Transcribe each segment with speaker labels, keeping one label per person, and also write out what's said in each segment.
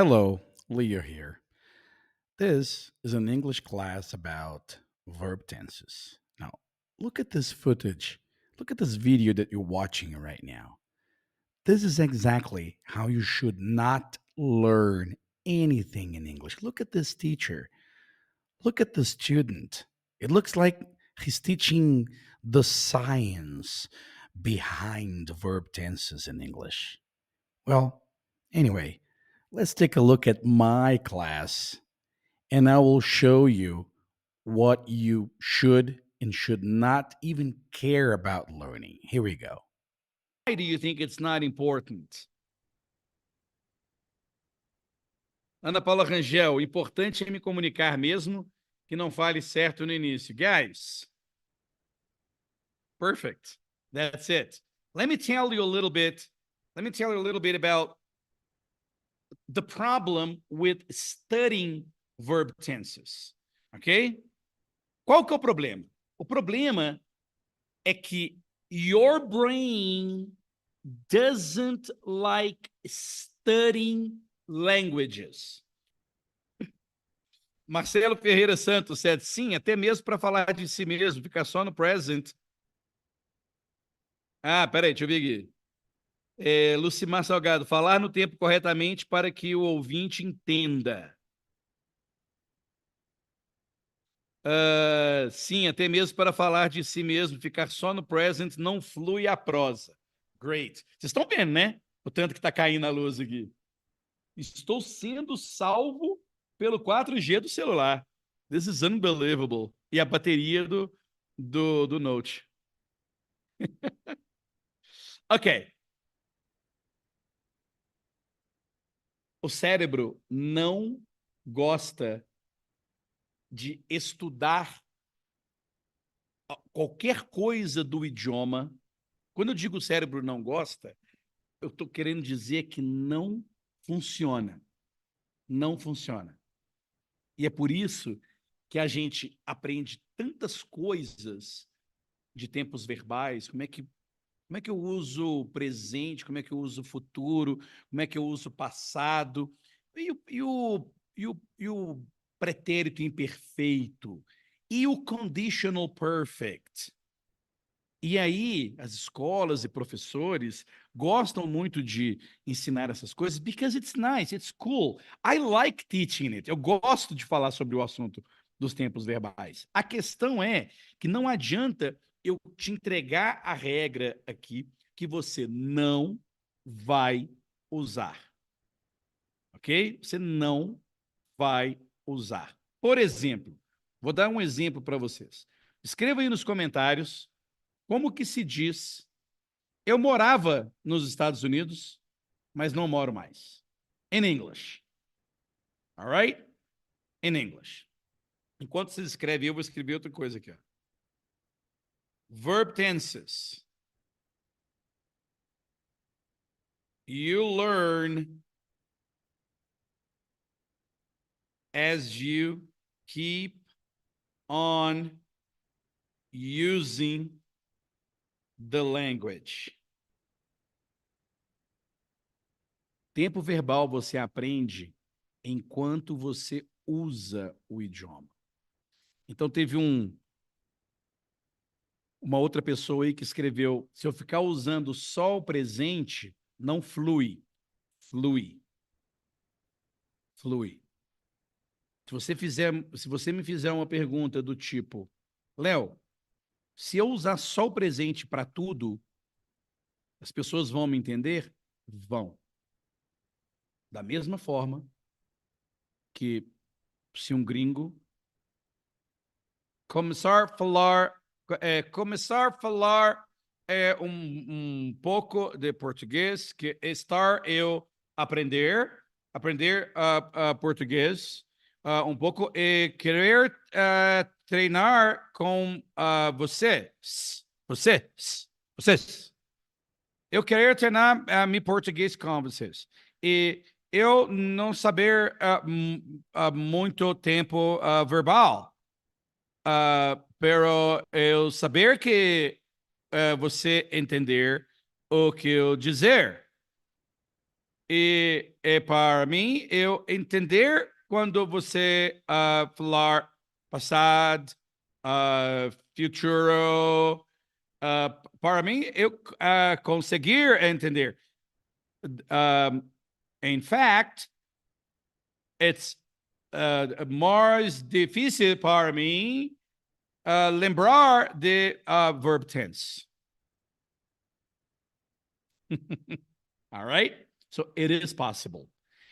Speaker 1: Hello, Leo here. This is an English class about verb tenses. Now, look at this footage. Look at this video that you're watching right now. This is exactly how you should not learn anything in English. Look at this teacher. Look at the student. It looks like he's teaching the science behind verb tenses in English. Well, anyway, let's take a look at my class and I will show you what you should and should not even care about learning. Here we go.
Speaker 2: Why do you think it's not important? Ana Paula Rangel, o importante é me comunicar mesmo que não fale certo no início. Guys, perfect. That's it. Let me tell you a little bit about the problem with studying verb tenses. Ok? Qual que é o problema? O problema é que your brain doesn't like studying languages. Marcelo Ferreira Santos said, sim, até mesmo para falar de si mesmo, ficar só no present. Ah, peraí, deixa eu ver aqui. Lucimar Salgado, falar no tempo corretamente para que o ouvinte entenda. Sim, até mesmo para falar de si mesmo, ficar só no present, não flui a prosa. Great. Vocês estão vendo, né? O tanto que está caindo a luz aqui. Estou sendo salvo pelo 4G do celular. This is unbelievable. E a bateria do Note. Ok. O cérebro não gosta de estudar qualquer coisa do idioma. Quando eu digo o cérebro não gosta, eu estou querendo dizer que não funciona. Não funciona. E é por isso que a gente aprende tantas coisas de tempos verbais, como é que eu uso o presente, como é que eu uso o futuro, como é que eu uso o passado, e o pretérito imperfeito, e o conditional perfect. E aí, as escolas e professores gostam muito de ensinar essas coisas because it's nice, it's cool. I like teaching it. Eu gosto de falar sobre o assunto dos tempos verbais. A questão é que não adianta eu te entregar a regra aqui que você não vai usar. Ok? Você não vai usar. Por exemplo, vou dar um exemplo para vocês. Escreva aí nos comentários como que se diz, eu morava nos Estados Unidos, mas não moro mais. In English. All right? In English. Enquanto vocês escrevem, eu vou escrever outra coisa aqui. Ó. Verb tenses. You learn as you keep on using the language. Tempo verbal você aprende enquanto você usa o idioma. Então, teve uma outra pessoa aí que escreveu, se eu ficar usando só o presente, não flui. Flui. Flui. Se você me fizer uma pergunta do tipo, Léo, se eu usar só o presente para tudo, as pessoas vão me entender? Vão. Da mesma forma que se um gringo começar a falar um pouco de português, que estar eu aprender português um pouco e querer treinar com vocês. Eu quero treinar meu português com vocês. E eu não saber muito tempo verbal. Pero eu saber que você entender o que eu dizer. para mim, eu entender quando você falar passado, futuro. Para mim, eu conseguir entender. In fact, it's mais difícil para mim lembrar de verb tense. All right? So it is possible.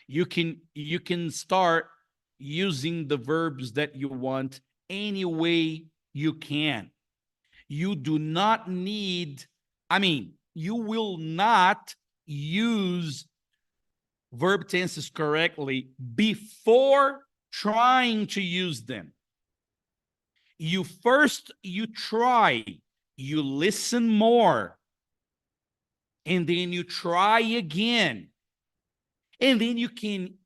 Speaker 2: You can start using the verbs that you want any way you can. You do not need, you will not use verb tenses correctly before trying to use them. You try, you listen more, and then you try again. And then you can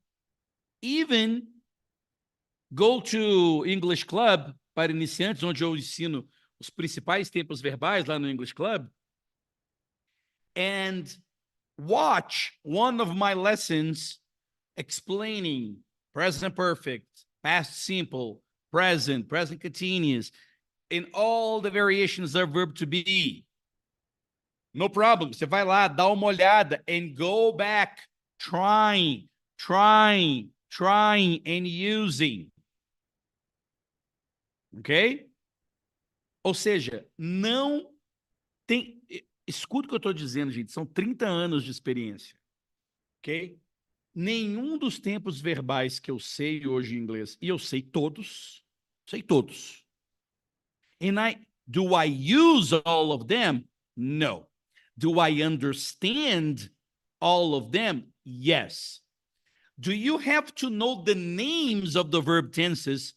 Speaker 2: even go to English Club para iniciantes, onde eu ensino os principais tempos verbais lá no English Club, and watch one of my lessons explaining present perfect, past simple, present continuous, and all the variations of verb to be. No problem. Você vai lá, dá uma olhada, and go back, trying, and using. Ok? Ou seja, não tem... Escuta o que eu estou dizendo, gente. São 30 anos de experiência. Ok? Nenhum dos tempos verbais que eu sei hoje em inglês, e eu sei todos. Do I use all of them? No. Do I understand all of them? Yes. Do you have to know the names of the verb tenses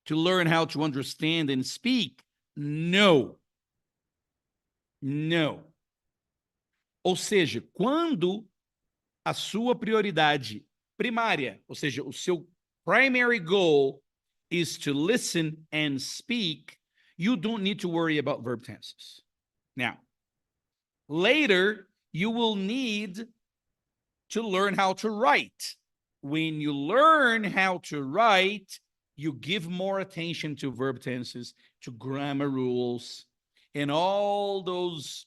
Speaker 2: to learn how to understand and speak? No. No. Ou seja, quando a sua prioridade primária, ou seja, o seu primary goal is to listen and speak, you don't need to worry about verb tenses. Now, later, you will need to learn how to write. When you learn how to write, you give more attention to verb tenses, to grammar rules, and all those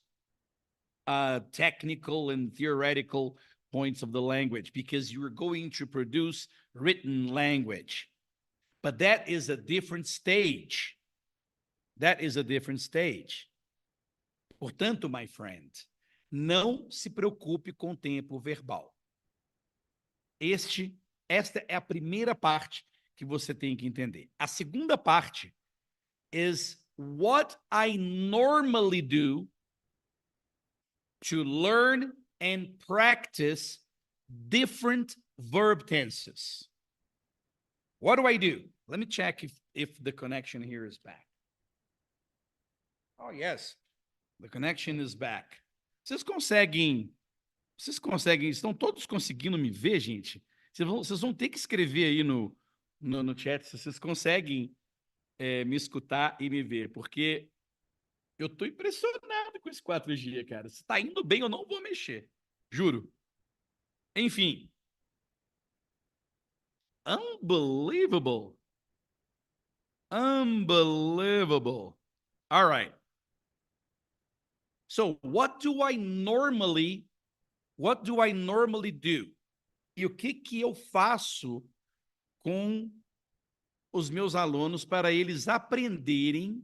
Speaker 2: technical and theoretical points of the language, because you're going to produce written language. But that is a different stage. Portanto, my friend, não se preocupe com o tempo verbal. Esta é a primeira parte que você tem que entender. A segunda parte is what I normally do to learn and practice different verb tenses. What do I do? Let me check if the connection here is back. Oh, yes. The connection is back. Vocês conseguem, estão todos conseguindo me ver, gente? Vocês vão ter que escrever aí no chat se vocês conseguem me escutar e me ver, porque eu tô impressionado com esse 4G, cara. Se tá indo bem, eu não vou mexer. Juro. Enfim. Unbelievable. All right. So, what do I normally do? E o que eu faço com os meus alunos para eles aprenderem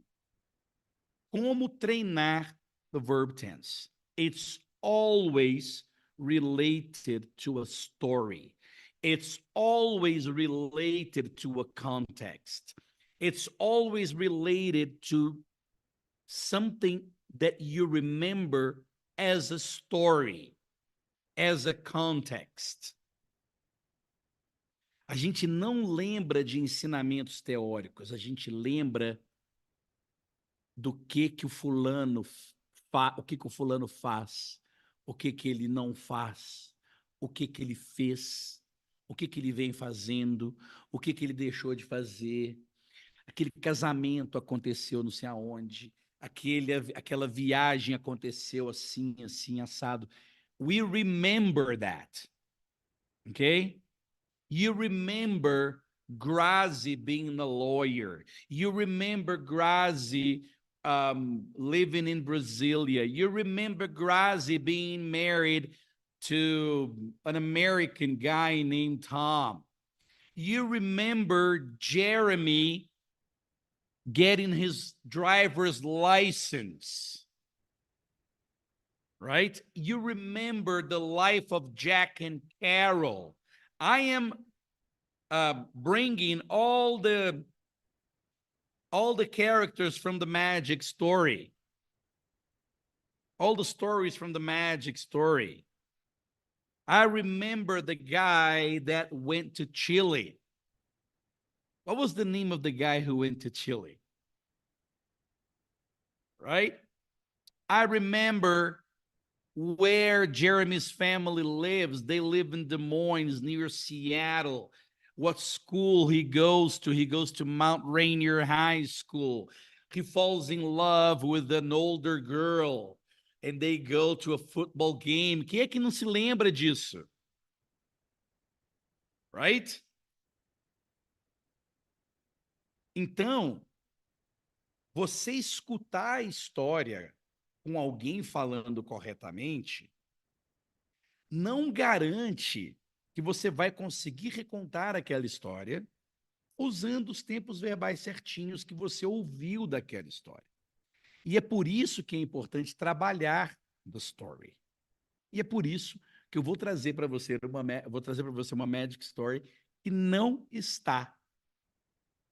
Speaker 2: como treinar the verb tense? It's always related to a story. It's always related to a context. It's always related to something that you remember as a story, as a context. A gente não lembra de ensinamentos teóricos, a gente lembra do que o fulano o que o fulano faz, o que ele não faz, o que ele fez, o que ele vem fazendo, o que ele deixou de fazer. Aquele casamento aconteceu não sei aonde, aquela viagem aconteceu assim, assado. We remember that. Okay? You remember Grazi being a lawyer. You remember Grazi living in Brasilia. You remember Grazi being married to an American guy named Tom. You remember Jeremy getting his driver's license, right? You remember the life of Jack and Carol. I am bringing all the characters from the magic story, all the stories from the magic story. I remember the guy that went to Chile. What was the name of the guy who went to Chile? Right? I remember where Jeremy's family lives. They live in Des Moines, near Seattle. What school he goes to? He goes to Mount Rainier High School. He falls in love with an older girl and they go to a football game. Quem é que não se lembra disso? Right? Então, você escutar a história com alguém falando corretamente não garante que você vai conseguir recontar aquela história usando os tempos verbais certinhos que você ouviu daquela história. E é por isso que é importante trabalhar the story. E é por isso que eu vou trazer para você uma magic story que não está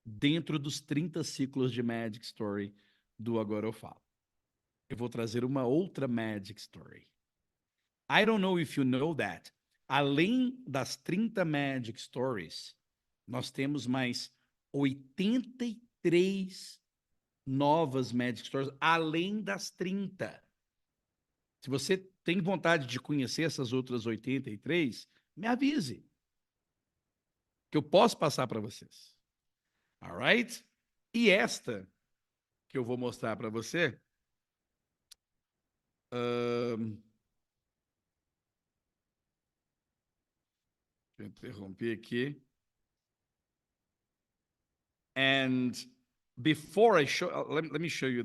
Speaker 2: dentro dos 30 ciclos de magic story do Agora Eu Falo. Eu vou trazer uma outra magic story. I don't know if you know that. Além das 30 magic stories, nós temos mais 83 novas magic stories, além das 30. Se você tem vontade de conhecer essas outras 83, me avise, que eu posso passar para vocês. Alright? E esta que eu vou mostrar para você, eu interrompi aqui. And before I show, let me show you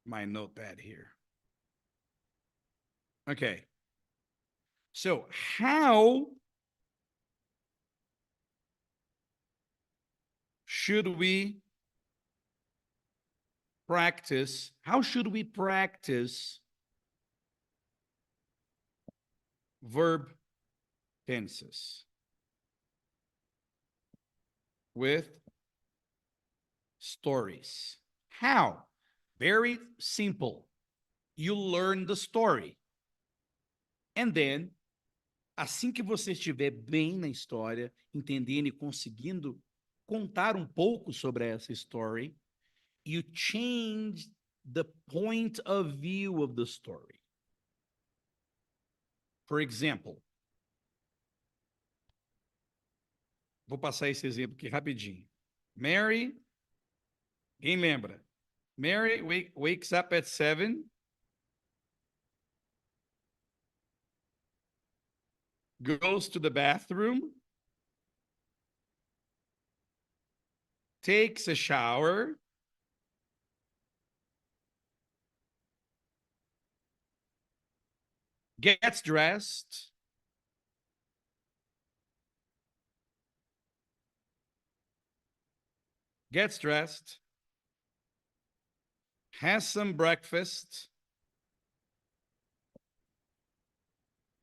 Speaker 2: my notepad here. Okay. So how should we practice? How should we practice verb tenses with stories? How? Very simple. You learn the story. And then, assim que você estiver bem na história, entendendo e conseguindo contar um pouco sobre essa story, you change the point of view of the story. For example, vou passar esse exemplo aqui rapidinho. Mary, quem lembra? Mary wakes up at 7, goes to the bathroom, takes a shower, gets dressed, has some breakfast.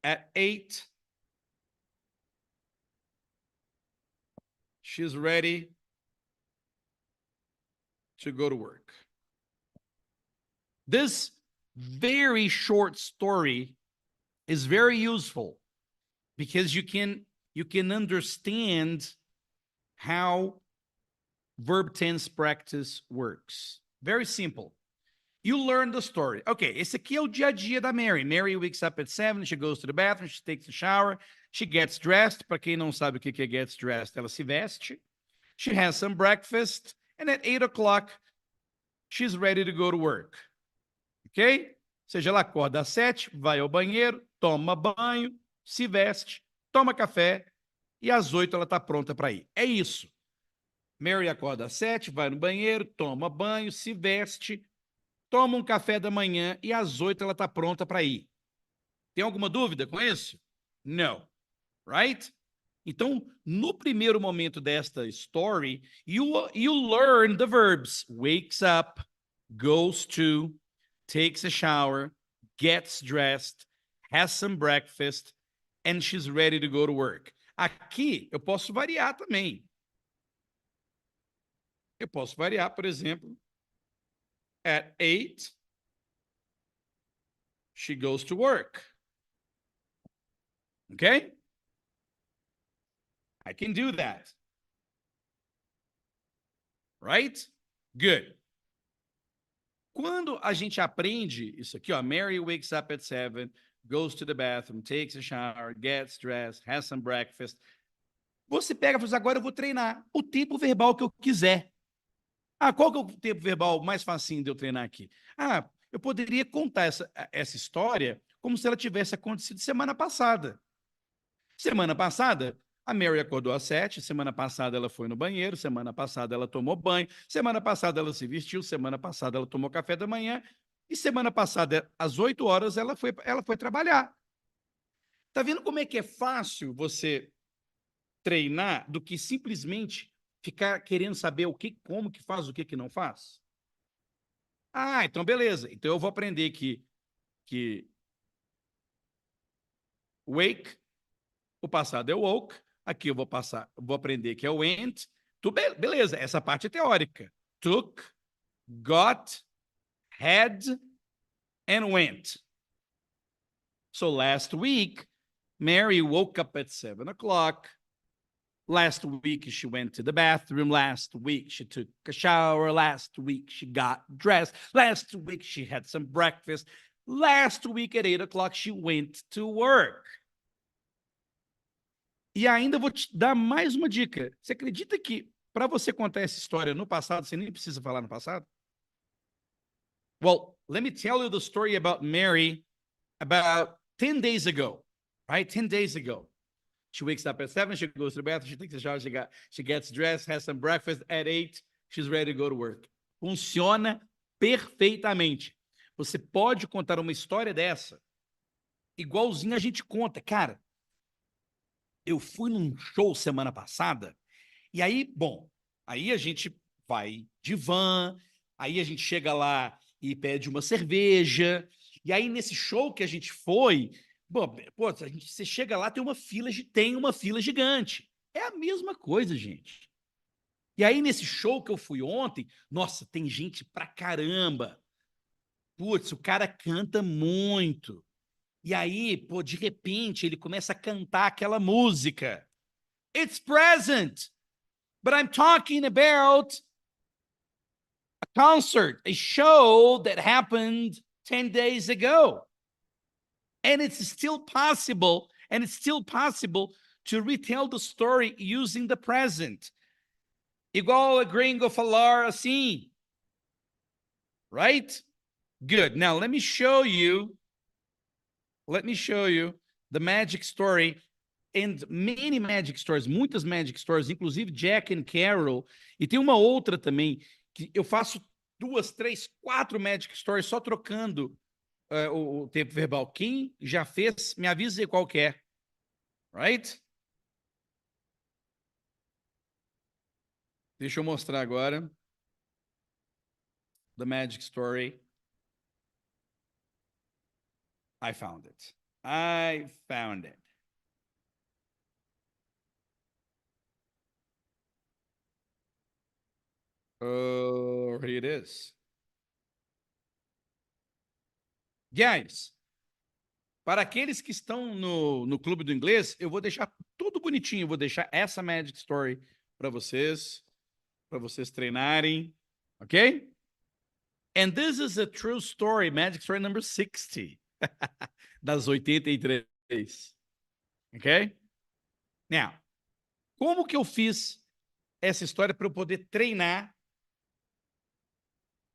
Speaker 2: At 8, she's ready to go to work. This very short story is very useful because you can understand how verb tense practice works. Very simple. You learn the story. Okay, esse aqui é o dia a dia da Mary. Mary wakes up at 7, she goes to the bathroom, she takes a shower, she gets dressed. Para quem não sabe o que é gets dressed, ela se veste. She has some breakfast, and at 8 o'clock, she's ready to go to work. Ok? Ou seja, ela acorda às 7, vai ao banheiro, toma banho, se veste, toma café e às 8 ela está pronta para ir. É isso. Mary acorda às 7, vai no banheiro, toma banho, se veste, toma um café da manhã e às 8 ela está pronta para ir. Tem alguma dúvida com isso? Não. Right? Então, no primeiro momento desta story, you learn the verbs. Wakes up, goes to, takes a shower, gets dressed, has some breakfast, and she's ready to go to work. Aqui, eu posso variar também. Eu posso variar, por exemplo, at 8, she goes to work. Okay? I can do that. Right? Good. Quando a gente aprende isso aqui, ó, Mary wakes up at 7, goes to the bathroom, takes a shower, gets dressed, has some breakfast. Você pega e fala assim, agora eu vou treinar o tempo verbal que eu quiser. Ah, qual que é o tempo verbal mais facinho de eu treinar aqui? Ah, eu poderia contar essa história como se ela tivesse acontecido semana passada. Semana passada, a Mary acordou às 7, semana passada ela foi no banheiro, semana passada ela tomou banho, semana passada ela se vestiu, semana passada ela tomou café da manhã, e semana passada, às 8 horas, ela foi trabalhar. Tá vendo como é que é fácil você treinar do que simplesmente ficar querendo saber o que, como que faz, o que não faz? Ah, então beleza. Então eu vou aprender que wake, o passado é woke, aqui eu vou aprender que é went. Beleza, essa parte é teórica. Took, got, had, and went. So last week, Mary woke up at 7 o'clock. Last week, she went to the bathroom. Last week, she took a shower. Last week, she got dressed. Last week, she had some breakfast. Last week, at 8 o'clock, she went to work. E ainda vou te dar mais uma dica. Você acredita que para você contar essa história no passado, você nem precisa falar no passado? Well, let me tell you the story about Mary about 10 days ago, right? 10 days ago. She wakes up at 7, she goes to the bathroom, she takes a shower, she gets dressed, has some breakfast. At 8, she's ready to go to work. Funciona perfeitamente. Você pode contar uma história dessa, igualzinho a gente conta. Cara, eu fui num show semana passada, e aí, bom, aí a gente vai de van, aí a gente chega lá e pede uma cerveja, e aí nesse show que a gente foi, bom, pô, você chega lá, tem uma fila gigante. É a mesma coisa, gente. E aí nesse show que eu fui ontem, nossa, tem gente pra caramba. Putz, o cara canta muito. E aí, pô, de repente ele começa a cantar aquela música. It's present. But I'm talking about a concert, a show that happened 10 days ago. And it's still possible, to retell the story using the present. Igual a gringo falar assim. Right? Good. Now let me show you the magic story and many magic stories, muitas magic stories, inclusive Jack and Carol, e tem uma outra também, que eu faço 2, 3, 4 magic stories só trocando o tempo verbal. Quem já fez, me avisa aí qual que é. Right? Deixa eu mostrar agora. The magic story. I found it. Oh, here it is. Guys, para aqueles que estão no Clube do Inglês, eu vou deixar tudo bonitinho. Eu vou deixar essa Magic Story para vocês treinarem, ok? And this is a true story, Magic Story number 60, das 83, ok? Now, como que eu fiz essa história para eu poder treinar,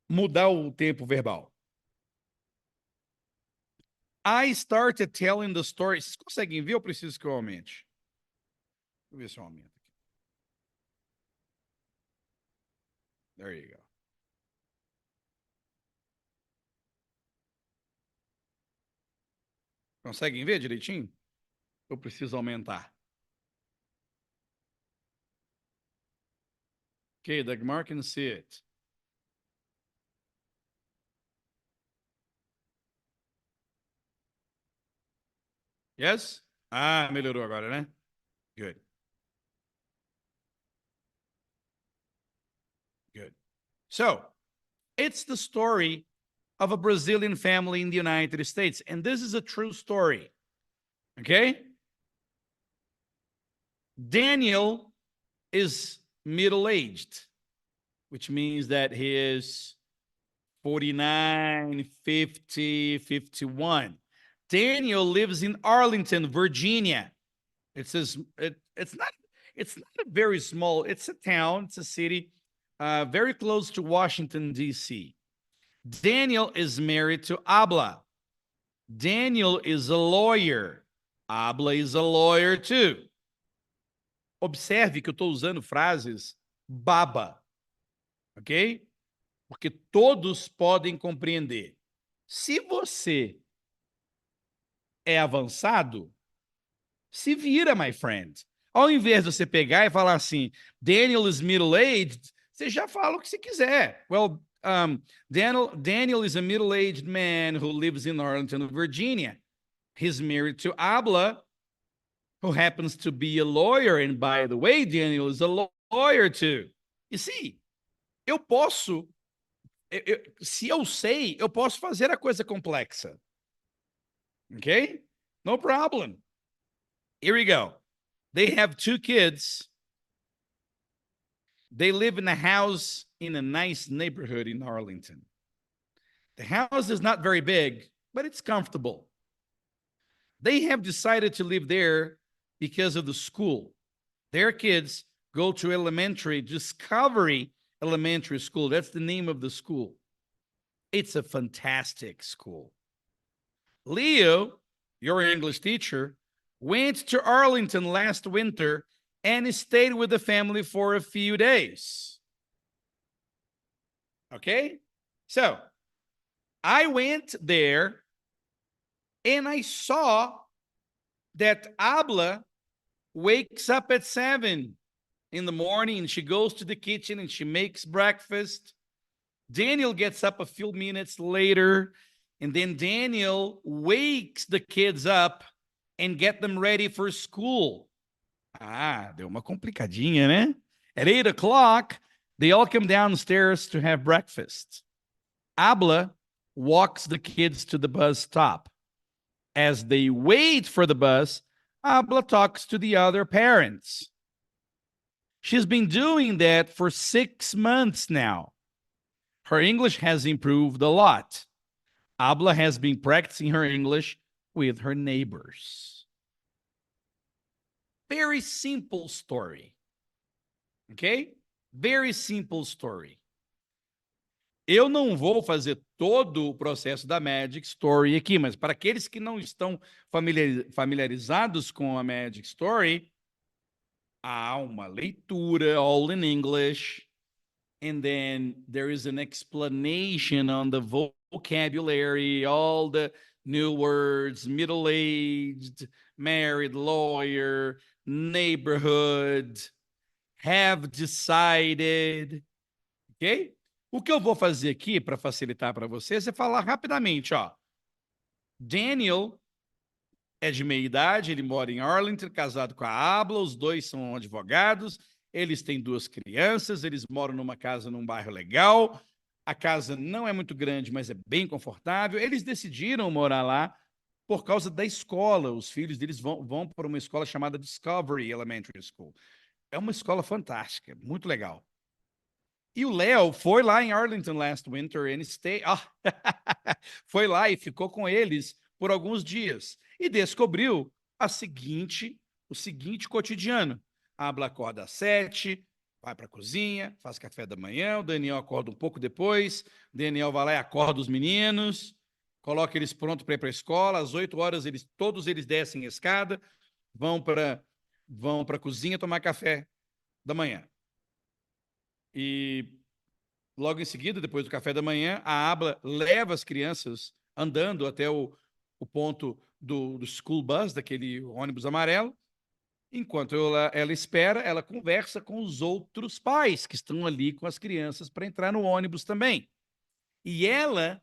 Speaker 2: mudar o tempo verbal? I started telling the story. Vocês conseguem ver ou preciso que eu aumente? Deixa eu ver se eu aumento aqui. There you go. Conseguem ver direitinho? Eu preciso aumentar. Okay, Dagmar can see it. Yes? Ah, melhorou agora, né? Good. Good. So, it's the story of a Brazilian family in the United States. And this is a true story. Okay? Daniel is middle-aged, which means that he is 49, 50, 51. Daniel lives in Arlington, Virginia. It's not a very small, it's a town, it's a city, very close to Washington, D.C. Daniel is married to Abla. Daniel is a lawyer. Abla is a lawyer too. Observe que eu estou usando frases baba, ok? Porque todos podem compreender. Se você é avançado, se vira, my friend. Ao invés de você pegar e falar assim, Daniel is middle-aged, você já fala o que você quiser. Well, Daniel is a middle-aged man who lives in Arlington, Virginia. He's married to Abla, who happens to be a lawyer. And by the way, Daniel is a lawyer too. You see, eu posso, se eu sei, eu posso fazer a coisa complexa. Okay? No problem. Here we go. They have 2 kids. They live in a house in a nice neighborhood in Arlington. The house is not very big, but it's comfortable. They have decided to live there because of the school. Their kids go to Discovery Elementary School. That's the name of the school. It's a fantastic school. Leo, your English teacher, went to Arlington last winter and stayed with the family for a few days. Okay? So, I went there and I saw that Abla wakes up at 7 in the morning and she goes to the kitchen and she makes breakfast. Daniel gets up a few minutes later, and then Daniel wakes the kids up and get them ready for school. Ah, deu uma complicadinha, né? At 8 o'clock, they all come downstairs to have breakfast. Abla walks the kids to the bus stop. As they wait for the bus, Abla talks to the other parents. She's been doing that for 6 months now. Her English has improved a lot. Abla has been practicing her English with her neighbors. Very simple story. Okay? Very simple story. Eu não vou fazer todo o processo da Magic Story aqui, mas para aqueles que não estão familiarizados com a Magic Story, há uma leitura all in English, and then there is an explanation on the vocabulary, all the new words, middle-aged, married, lawyer, neighborhood, have decided, ok? O que eu vou fazer aqui para facilitar para vocês é falar rapidamente, ó. Daniel é de meia idade, ele mora em Arlington, casado com a Abla, os dois são advogados, eles têm 2 crianças, eles moram numa casa num bairro legal, a casa não é muito grande, mas é bem confortável, eles decidiram morar lá por causa da escola, os filhos deles vão para uma escola chamada Discovery Elementary School. É uma escola fantástica, muito legal. E o Léo foi lá em Arlington last winter and foi lá e ficou com eles por alguns dias e descobriu o seguinte cotidiano. A Abla acorda às 7, vai para a cozinha, faz café da manhã, o Daniel acorda um pouco depois, o Daniel vai lá e acorda os meninos, coloca eles prontos para ir para a escola, às 8 horas todos eles descem a escada, vão para a cozinha tomar café da manhã. E logo em seguida, depois do café da manhã, a Abla leva as crianças andando até o ponto do school bus, daquele ônibus amarelo. Enquanto ela espera, ela conversa com os outros pais que estão ali com as crianças para entrar no ônibus também. E ela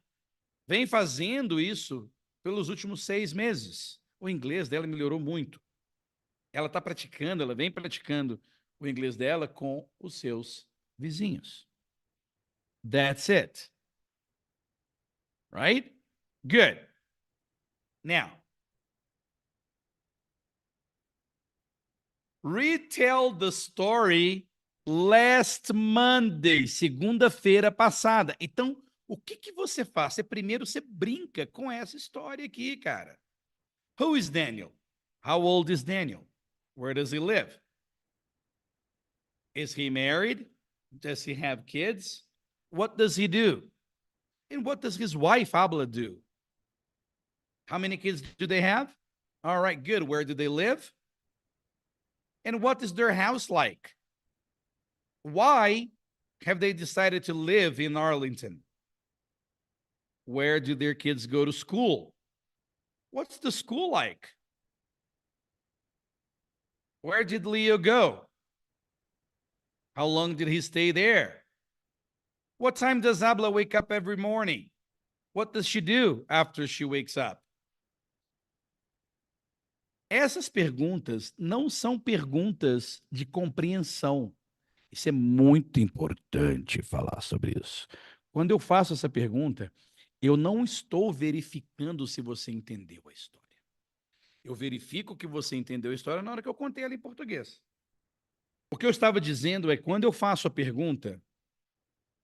Speaker 2: vem fazendo isso pelos últimos 6 meses. O inglês dela melhorou muito. Ela está praticando, ela vem praticando o inglês dela com os seus vizinhos. That's it. Right? Good. Now, retell the story last Monday, segunda-feira passada. Então, o que você faz? Você brinca com essa história aqui, cara. Who is Daniel? How old is Daniel? Where does he live? Is he married? Does he have kids? What does he do? And what does his wife, Abla, do? How many kids do they have? All right, good. Where do they live? And what is their house like? Why have they decided to live in Arlington? Where do their kids go to school? What's the school like? Where did Leo go? How long did he stay there? What time does Abla wake up every morning? What does she do after she wakes up? Essas perguntas não são perguntas de compreensão. Isso é muito importante falar sobre isso. Quando eu faço essa pergunta, eu não estou verificando se você entendeu a história. Eu verifico que você entendeu a história na hora que eu contei ela em português. O que eu estava dizendo é, quando eu faço a pergunta,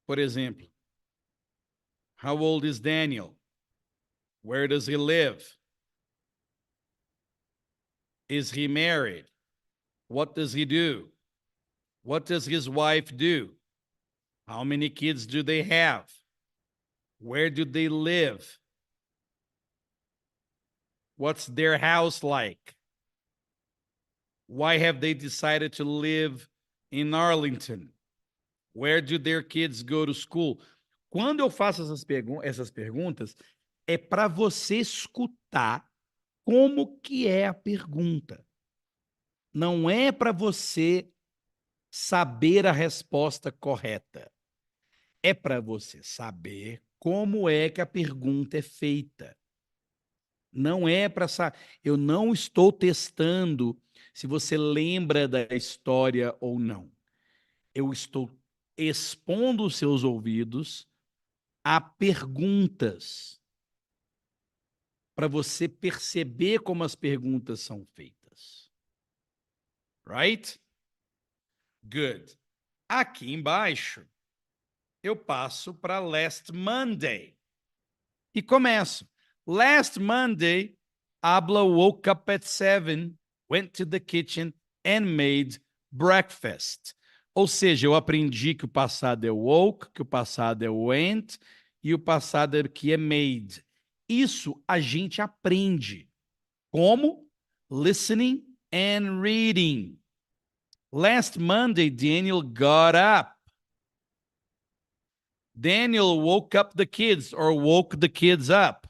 Speaker 2: por exemplo, how old is Daniel? Where does he live? Is he married? What does he do? What does his wife do? How many kids do they have? Where do they live? What's their house like? Why have they decided to live in Arlington? Where do their kids go to school? Quando eu faço essas perguntas, é para você escutar como que é a pergunta. Não é para você saber a resposta correta. É para você saber como é que a pergunta é feita. Não é para saber. Eu não estou testando se você lembra da história ou não. Eu estou expondo os seus ouvidos a perguntas para você perceber como as perguntas são feitas. Right? Good. Aqui embaixo, eu passo para last Monday. E começo. Last Monday, Abla woke up at 7, went to the kitchen and made breakfast. Ou seja, eu aprendi que o passado é woke, que o passado é went e o passado é que é made. Isso a gente aprende. Como? Listening and reading. Last Monday, Daniel got up. Daniel woke up the kids or woke the kids up.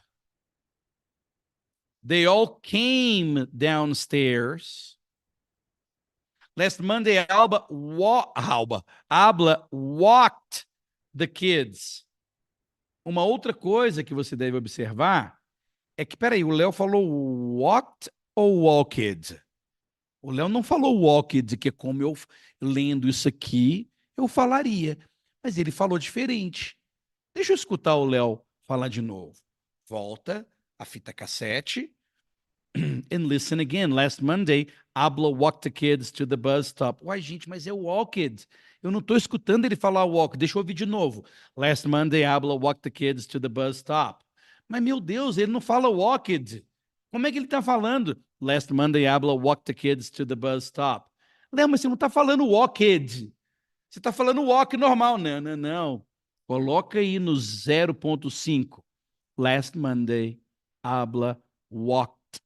Speaker 2: They all came downstairs. Last Monday, Abla walked the kids. Uma outra coisa que você deve observar é que, peraí, o Léo falou walked ou walked? O Léo não falou walked, que é como eu, lendo isso aqui, eu falaria. Mas ele falou diferente. Deixa eu escutar o Léo falar de novo. Volta a fita cassete and listen again. Last Monday, Abla walked the kids to the bus stop. Uai, gente, mas é walked. Eu não estou escutando ele falar walk. Deixa eu ouvir de novo. Last Monday, Abla walked the kids to the bus stop. Mas, meu Deus, ele não fala walked. Como é que ele está falando? Last Monday, Abla walked the kids to the bus stop. Léo, mas você não está falando walked. Você está falando walk normal. Não, não, não. Coloca aí no 0.5. Last Monday, Abla walked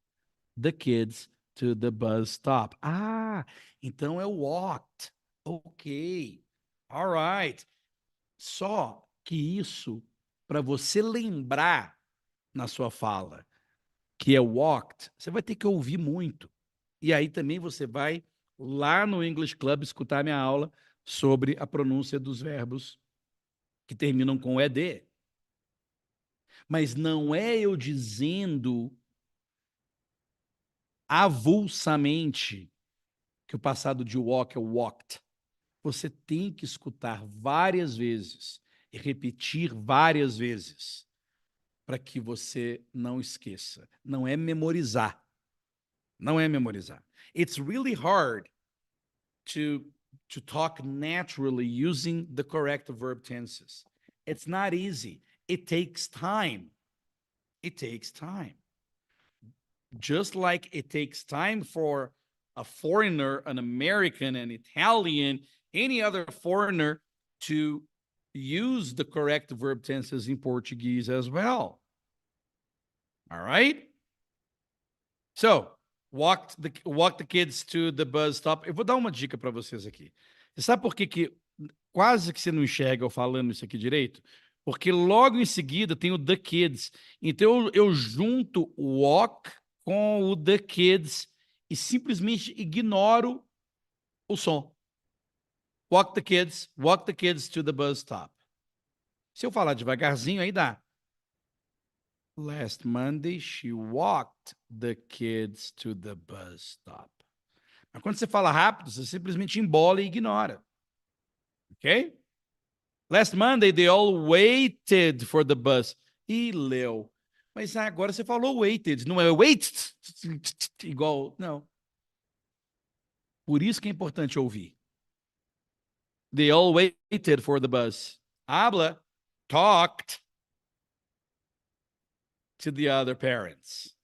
Speaker 2: the kids to the bus stop. Ah, então é walked. Ok. All right. Só que isso, para você lembrar na sua fala que é walked, você vai ter que ouvir muito. E aí também você vai lá no English Club escutar minha aula sobre a pronúncia dos verbos que terminam com ed. Mas não é eu dizendo avulsamente que o passado de walk é walked. Você tem que escutar várias vezes e repetir várias vezes para que você não esqueça. Não é memorizar. Não é memorizar. It's really hard to to talk naturally using the correct verb tenses. It's not easy. It takes time. It takes time. Just like it takes time for a foreigner, an American, an Italian, any other foreigner to use the correct verb tenses in Portuguese as well. All right? So, walk the kids to the bus stop. Eu vou dar uma dica para vocês aqui. Você sabe por que quase que você não enxerga eu falando isso aqui direito? Porque logo em seguida tem o the kids. Então eu junto o walk com o the kids e simplesmente ignoro o som. Walk the kids to the bus stop. Se eu falar devagarzinho, aí dá. Last Monday, she walked the kids to the bus stop. Mas quando você fala rápido, você simplesmente embola e ignora. Ok? Last Monday, they all waited for the bus. E leu. Mas agora você falou waited, não é wait igual, não. Por isso que é importante ouvir. They all waited for the bus. Habla, talked to the other parents.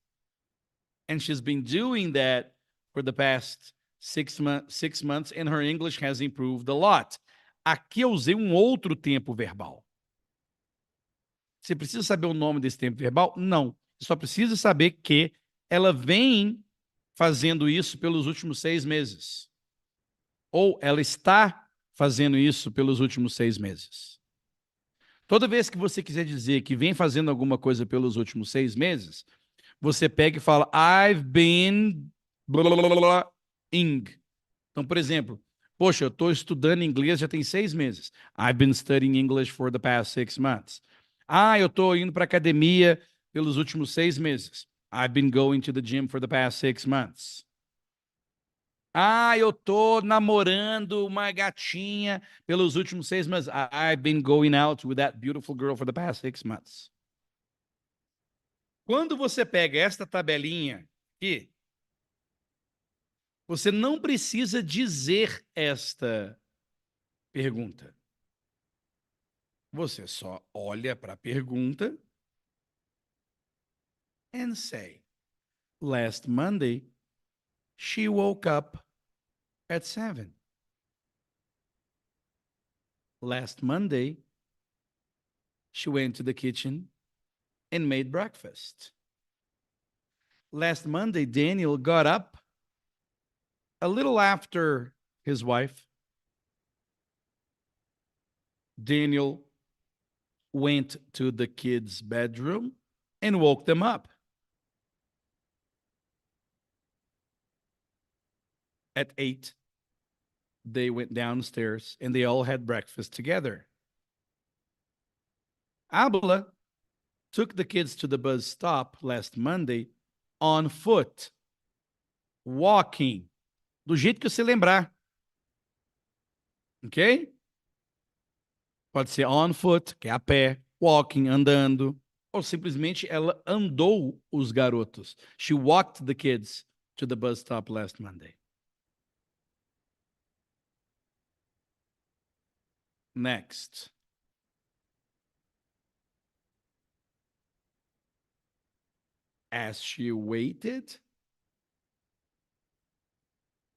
Speaker 2: And she's been doing that for the past 6 months, and her English has improved a lot. Aqui eu usei um outro tempo verbal. Você precisa saber o nome desse tempo verbal? Não. Você só precisa saber que ela vem fazendo isso pelos últimos 6 meses. Ou ela está fazendo isso pelos últimos 6 meses. Toda vez que você quiser dizer que vem fazendo alguma coisa pelos últimos 6 meses, você pega e fala, I've been ing. Então, por exemplo, poxa, eu estou estudando inglês já tem 6 meses. I've been studying English for the past 6 months. Ah, eu estou indo para a academia pelos últimos 6 meses. I've been going to the gym for the past 6 months. Ah, eu estou namorando uma gatinha pelos últimos 6 meses. I've been going out with that beautiful girl for the past 6 months. Quando você pega esta tabelinha aqui, você não precisa dizer esta pergunta. Você só olha para a pergunta and say, last Monday, she woke up at 7. Last Monday, she went to the kitchen and made breakfast. Last Monday, Daniel got up a little after his wife. Daniel went to the kids' bedroom and woke them up. At 8, they went downstairs and they all had breakfast together. Abla took the kids to the bus stop last Monday on foot, walking, do jeito que você lembrar. Ok? Pode ser on foot, que é a pé, walking, andando, ou simplesmente ela andou os garotos. She walked the kids to the bus stop last Monday. Next. As she waited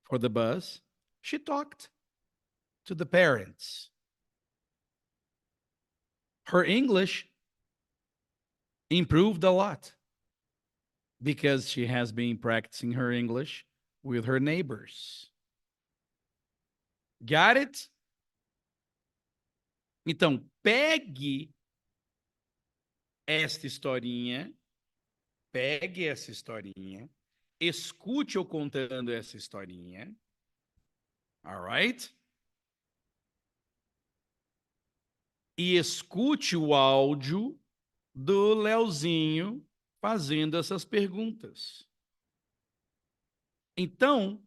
Speaker 2: for the bus, she talked to the parents. Her English Improved a lot because she has been practicing her English with her neighbors. Got it? Então, esta historinha, pegue essa historinha, escute eu contando essa historinha, alright? E escute o áudio do Leozinho fazendo essas perguntas. Então,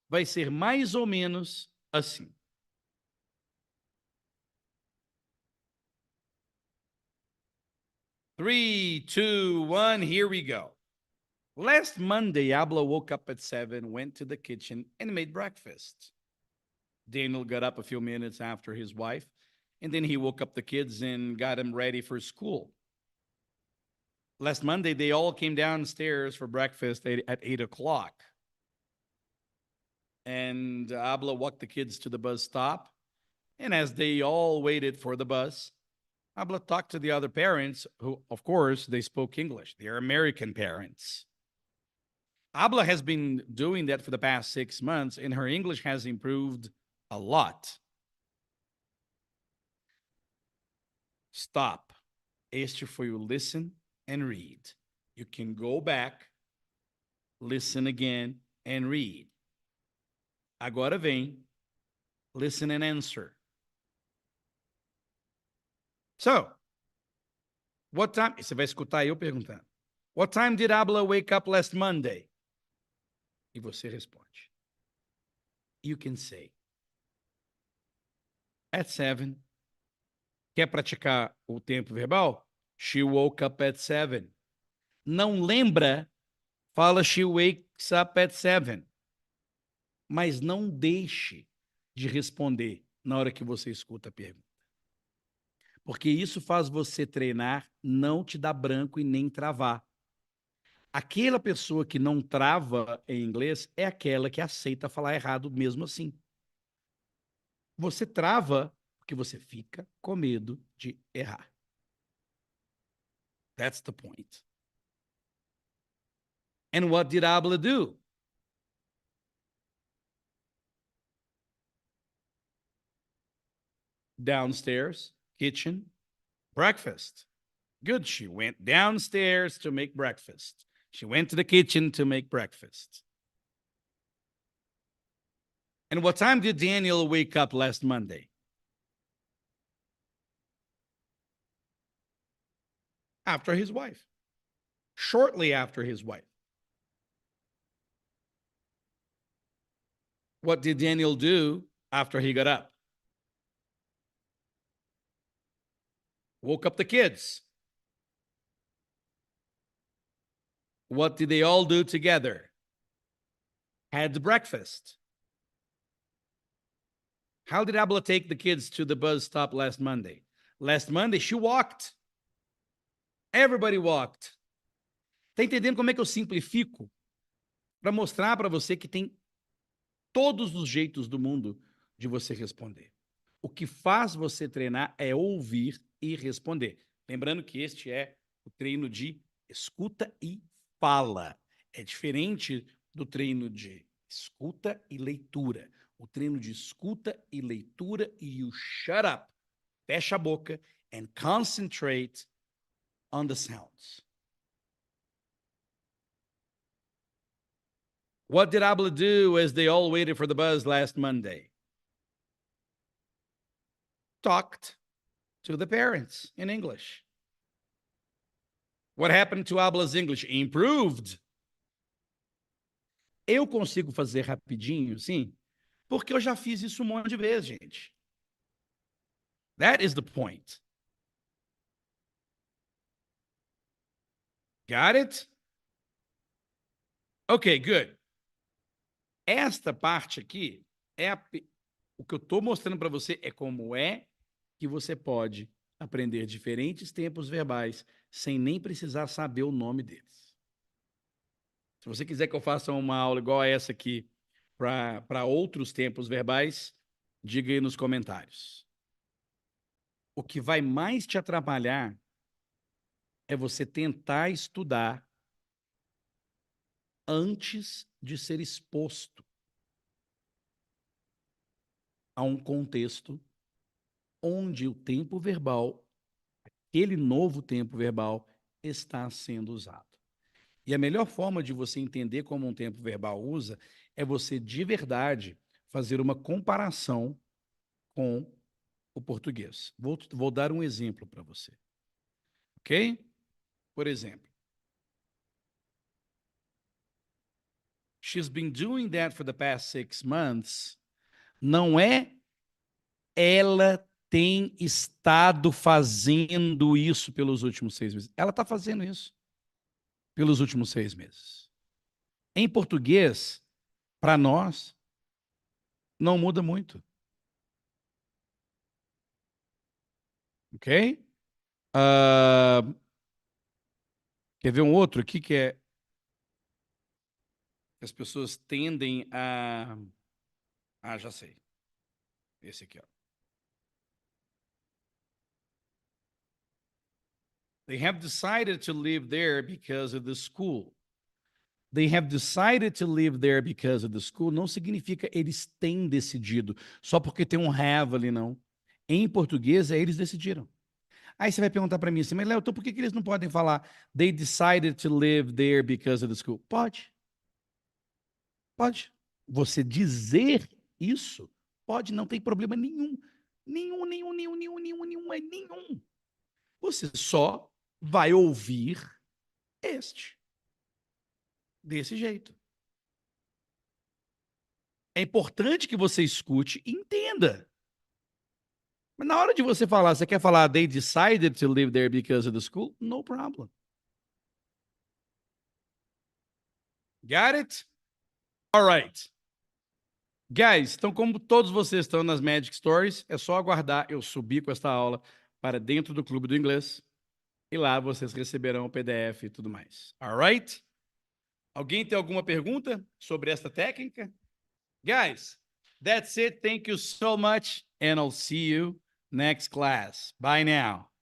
Speaker 2: vai ser mais ou menos assim. 3, 2, 1, here we go. Last Monday, Abla woke up at 7, went to the kitchen, and made breakfast. Daniel got up a few minutes after his wife, and then he woke up the kids and got them ready for school. Last Monday, they all came downstairs for breakfast at 8 o'clock. And Abla walked the kids to the bus stop. And as they all waited for the bus, Abla talked to the other parents who, of course, they spoke English. They're American parents. Abla has been doing that for the past 6 months, and her English has improved a lot. Stop. Este foi o listen and read. You can go back, listen again, and read. Agora vem, listen and answer. So, what time... Você vai escutar eu perguntando. What time did Abla wake up last Monday? E você responde. You can say. At 7. Quer praticar o tempo verbal? She woke up at 7. Não lembra? Fala she wakes up at 7. Mas não deixe de responder na hora que você escuta a pergunta. Porque isso faz você treinar, não te dar branco e nem travar. Aquela pessoa que não trava em inglês é aquela que aceita falar errado mesmo assim. Você trava porque você fica com medo de errar. That's the point. And what did Abla do? Downstairs, kitchen, breakfast. Good. She went downstairs to make breakfast. She went to the kitchen to make breakfast. And what time did Daniel wake up last Monday? After his wife. Shortly after his wife. What did Daniel do after he got up? Woke up the kids. What did they all do together? Had breakfast. How did Abla take the kids to the bus stop last Monday? Last Monday, she walked. Everybody walked. Tá entendendo como é que eu simplifico? Para mostrar para você que tem todos os jeitos do mundo de você responder. O que faz você treinar é ouvir e responder. Lembrando que este é o treino de escuta e fala. É diferente do treino de escuta e leitura. O treino de escuta e leitura, you shut up, fecha a boca, and concentrate on the sounds. What did Abla do as they all waited for the bus last Monday? Talked to the parents in English. What happened to Abla's English? Improved. Eu consigo fazer rapidinho, sim, porque eu já fiz isso um monte de vezes, gente. That is the point. Got it? Okay, good. Esta parte aqui o que eu estou mostrando para você é como é que você pode aprender diferentes tempos verbais sem nem precisar saber o nome deles. Se você quiser que eu faça uma aula igual a essa aqui para outros tempos verbais, diga aí nos comentários. O que vai mais te atrapalhar é você tentar estudar antes de ser exposto a um contexto onde o tempo verbal, aquele novo tempo verbal, está sendo usado. E a melhor forma de você entender como um tempo verbal usa é você, de verdade, fazer uma comparação com o português. Vou dar um exemplo para você, ok? Por exemplo, she's been doing that for the past 6 months. Não é ela tem estado fazendo isso pelos últimos 6 meses. Ela está fazendo isso pelos últimos 6 meses. Em português, para nós, não muda muito, ok? Uh, quer ver um outro aqui que é que as pessoas tendem a... Ah, já sei. Esse aqui, ó. They have decided to live there because of the school. They have decided to live there because of the school não significa eles têm decidido, só porque tem um have ali, não. Em português, é eles decidiram. Aí você vai perguntar para mim assim, mas Léo, então por que eles não podem falar they decided to live there because of the school? Pode, pode. Você dizer isso, pode, não tem problema nenhum. Nenhum. Você só vai ouvir este, desse jeito. É importante que você escute e entenda. Mas na hora de você falar, você quer falar they decided to live there because of the school? No problem. Got it? All right. Guys, então como todos vocês estão nas Magic Stories, é só aguardar eu subir com esta aula para dentro do Clube do Inglês e lá vocês receberão o PDF e tudo mais. All right? Alguém tem alguma pergunta sobre esta técnica? Guys, that's it. Thank you so much and I'll see you next class. Bye now.